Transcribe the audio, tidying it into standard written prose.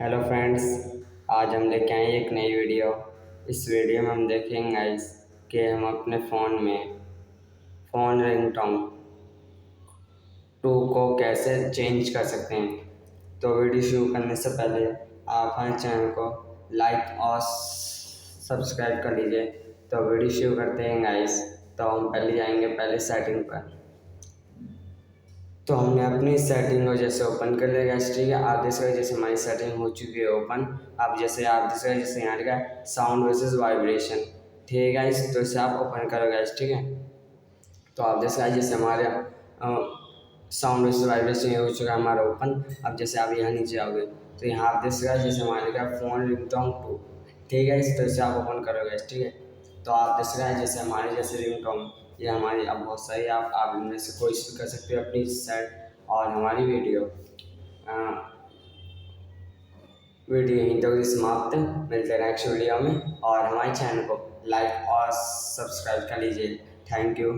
Hello friends. आज हम लेके आए एक नई वीडियो। इस वीडियो में हम देखेंगे गाइस कि हम अपने फ़ोन रिंगटोन टू को कैसे चेंज कर सकते हैं। तो वीडियो शुरू करने से पहले आप हमारे चैनल को लाइक और सब्सक्राइब कर लीजिए। तो वीडियो शुरू करते हैं गाइस। तो हम पहले जाएंगे सेटिंग पर। तो हमने अपनी सेटिंग को जैसे ओपन कर लिया गैस, ठीक है। आप देख सकते जैसे हमारी सेटिंग हो चुकी है ओपन। अब जैसे आप देख सकते जैसे यहाँ लिखा है साउंड वर्सेस वाइब्रेशन, ठीक है गाइस। तो इसे आप ओपन करो गैस, ठीक है। तो आप देख सकते जैसे हमारे साउंड वर्सेस वाइब्रेशन हो चुका है हमारा ओपन। अब जैसे आप यहाँ नीचे आओगे तो यहाँ आप देख सकते जैसे हमारे लिखा है फ़ोन रिंगटोन टू, ठीक है। इस तरह से आप ओपन करो गैस, ठीक है। तो आप देख सकते हैं जैसे हमारे जैसे रिंगटोन ये हमारी अब बहुत सारी आप इनमें से कोई सी कर सकते हो अपनी सेट। और हमारी वीडियो यहीं तक समाप्त है। मिलते हैं नेक्स्ट वीडियो में और हमारे चैनल को लाइक और सब्सक्राइब कर लीजिए। Thank you.